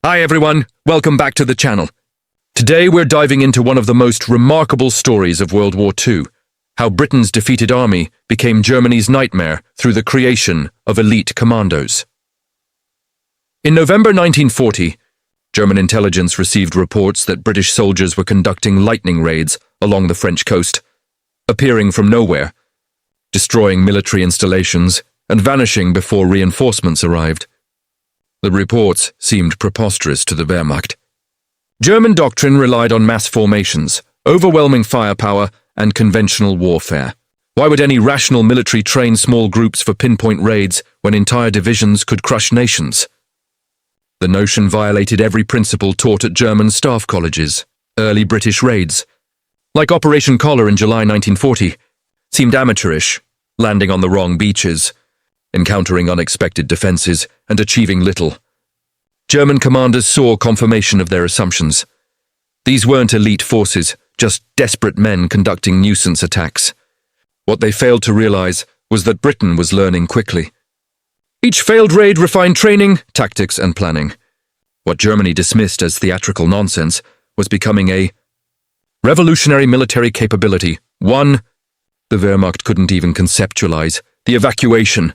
Hi everyone, welcome back to the channel. Today we're diving into one of the most remarkable stories of World War II, how Britain's defeated army became Germany's nightmare through the creation of elite commandos. In November 1940, German intelligence received reports that British soldiers were conducting lightning raids along the French coast, appearing from nowhere, destroying military installations and vanishing before reinforcements arrived. The reports seemed preposterous to the Wehrmacht. German doctrine relied on mass formations, overwhelming firepower, and conventional warfare. Why would any rational military train small groups for pinpoint raids when entire divisions could crush nations? The notion violated every principle taught at German staff colleges. Early British raids, like Operation Collar in July 1940, seemed amateurish, landing on the wrong beaches, encountering unexpected defenses, and achieving little. German commanders saw confirmation of their assumptions. These weren't elite forces, just desperate men conducting nuisance attacks. What they failed to realize was that Britain was learning quickly. Each failed raid refined training, tactics, and planning. What Germany dismissed as theatrical nonsense was becoming a revolutionary military capability. One, the Wehrmacht couldn't even conceptualize, the evacuation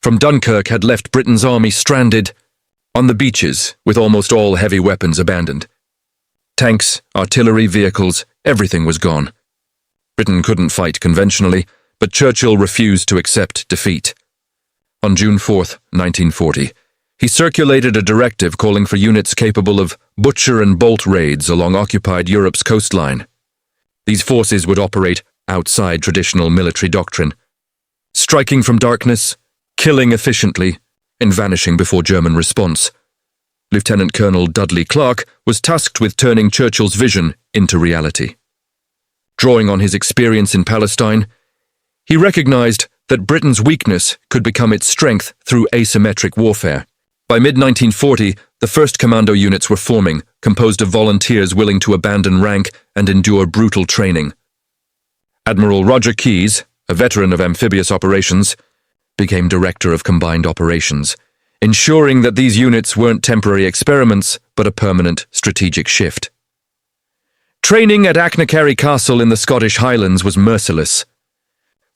from Dunkirk had left Britain's army stranded on the beaches with almost all heavy weapons abandoned. Tanks, artillery, vehicles, everything was gone. Britain couldn't fight conventionally, but Churchill refused to accept defeat. On June 4, 1940, he circulated a directive calling for units capable of butcher and bolt raids along occupied Europe's coastline. These forces would operate outside traditional military doctrine, striking from darkness, killing efficiently, and vanishing before German response. Lieutenant Colonel Dudley Clark was tasked with turning Churchill's vision into reality. Drawing on his experience in Palestine, he recognized that Britain's weakness could become its strength through asymmetric warfare. By mid-1940, the first commando units were forming, composed of volunteers willing to abandon rank and endure brutal training. Admiral Roger Keyes, a veteran of amphibious operations, became Director of Combined Operations, ensuring that these units weren't temporary experiments, but a permanent strategic shift. Training at Achnacarry Castle in the Scottish Highlands was merciless.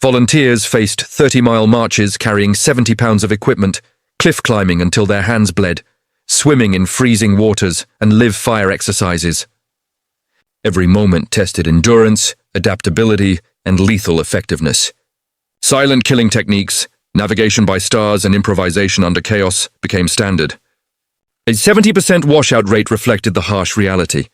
Volunteers faced 30-mile marches carrying 70 pounds of equipment, cliff climbing until their hands bled, swimming in freezing waters, and live fire exercises. Every moment tested endurance, adaptability, and lethal effectiveness. Silent killing techniques, navigation by stars, and improvisation under chaos became standard. A 70% washout rate reflected the harsh reality.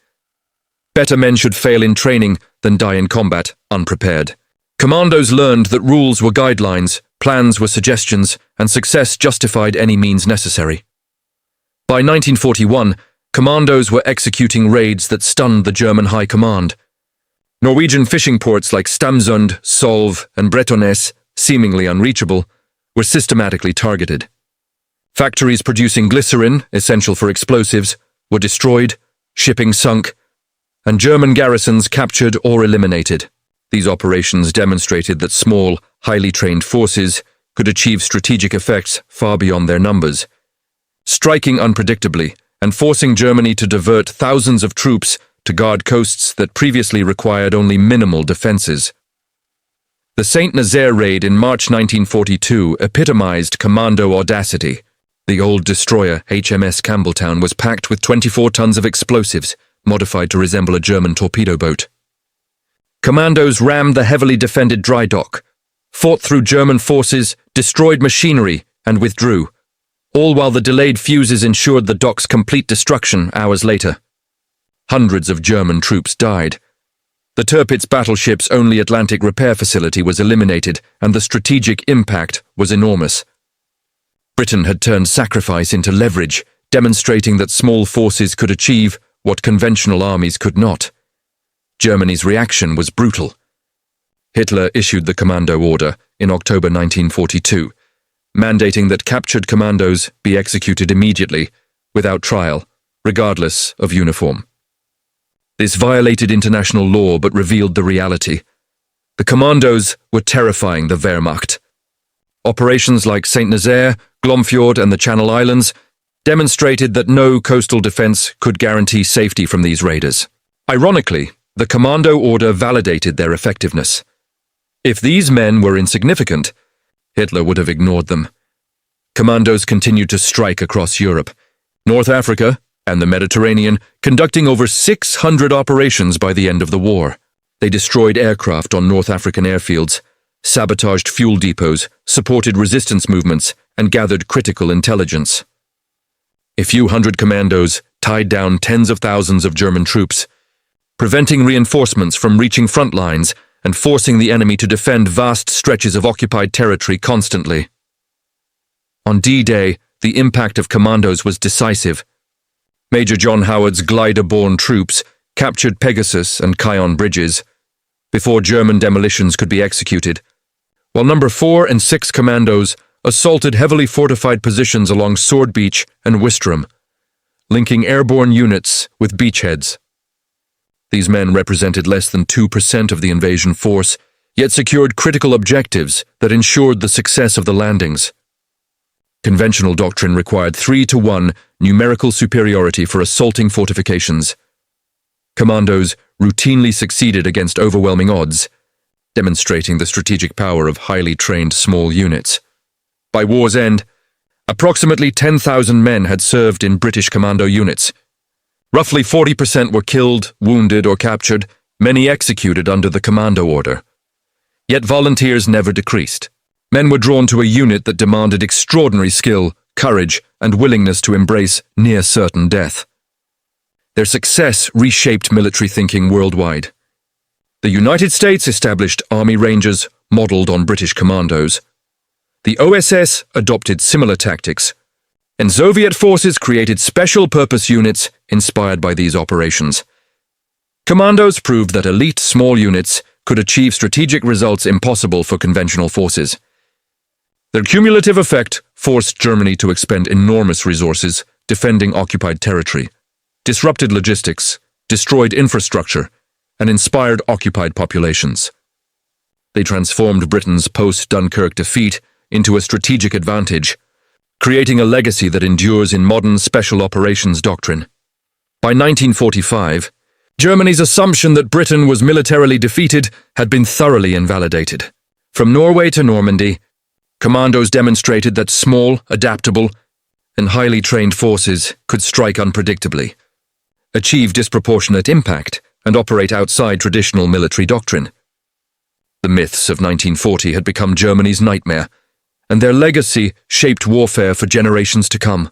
Better men should fail in training than die in combat unprepared. Commandos learned that rules were guidelines, plans were suggestions, and success justified any means necessary. By 1941, commandos were executing raids that stunned the German high command. Norwegian fishing ports like Stamsund, Solv, and Bretonnes, seemingly unreachable, were systematically targeted. Factories producing glycerin, essential for explosives, were destroyed, shipping sunk, and German garrisons captured or eliminated. These operations demonstrated that small, highly trained forces could achieve strategic effects far beyond their numbers, striking unpredictably and forcing Germany to divert thousands of troops to guard coasts that previously required only minimal defenses. The Saint Nazaire raid in March 1942 epitomized commando audacity. The old destroyer HMS Campbelltown was packed with 24 tons of explosives, modified to resemble a German torpedo boat. Commandos rammed the heavily defended dry dock, fought through German forces, destroyed machinery, and withdrew, all while the delayed fuses ensured the dock's complete destruction hours later. Hundreds of German troops died. The Tirpitz battleship's only Atlantic repair facility was eliminated, and the strategic impact was enormous. Britain had turned sacrifice into leverage, demonstrating that small forces could achieve what conventional armies could not. Germany's reaction was brutal. Hitler issued the Commando Order in October 1942, mandating that captured commandos be executed immediately, without trial, regardless of uniform. This violated international law but revealed the reality. The commandos were terrifying the Wehrmacht. Operations like Saint Nazaire, Glomfjord, and the Channel Islands demonstrated that no coastal defense could guarantee safety from these raiders. Ironically, the Commando Order validated their effectiveness. If these men were insignificant, Hitler would have ignored them. Commandos continued to strike across Europe, North Africa, and the Mediterranean, conducting over 600 operations by the end of the war. They destroyed aircraft on North African airfields, sabotaged fuel depots, supported resistance movements, and gathered critical intelligence. A few hundred commandos tied down tens of thousands of German troops, preventing reinforcements from reaching front lines and forcing the enemy to defend vast stretches of occupied territory constantly. On D-Day, the impact of commandos was decisive. Major John Howard's glider-borne troops captured Pegasus and Chillon bridges before German demolitions could be executed, while No. 4 and 6 commandos assaulted heavily fortified positions along Sword Beach and Wistrom, linking airborne units with beachheads. These men represented less than 2% of the invasion force, yet secured critical objectives that ensured the success of the landings. Conventional doctrine required 3-to-1 numerical superiority for assaulting fortifications. Commandos routinely succeeded against overwhelming odds, demonstrating the strategic power of highly trained small units. By war's end, approximately 10,000 men had served in British commando units. Roughly 40% were killed, wounded, or captured, many executed under the Commando Order. Yet volunteers never decreased. Men were drawn to a unit that demanded extraordinary skill, courage, and willingness to embrace near-certain death. Their success reshaped military thinking worldwide. The United States established Army Rangers modeled on British commandos. The OSS adopted similar tactics, and Soviet forces created special-purpose units inspired by these operations. Commandos proved that elite small units could achieve strategic results impossible for conventional forces. Their cumulative effect forced Germany to expend enormous resources defending occupied territory, disrupted logistics, destroyed infrastructure, and inspired occupied populations. They transformed Britain's post-Dunkirk defeat into a strategic advantage, creating a legacy that endures in modern special operations doctrine. By 1945, Germany's assumption that Britain was militarily defeated had been thoroughly invalidated. From Norway to Normandy, commandos demonstrated that small, adaptable, and highly trained forces could strike unpredictably, achieve disproportionate impact, and operate outside traditional military doctrine. The myths of 1940 had become Germany's nightmare, and their legacy shaped warfare for generations to come.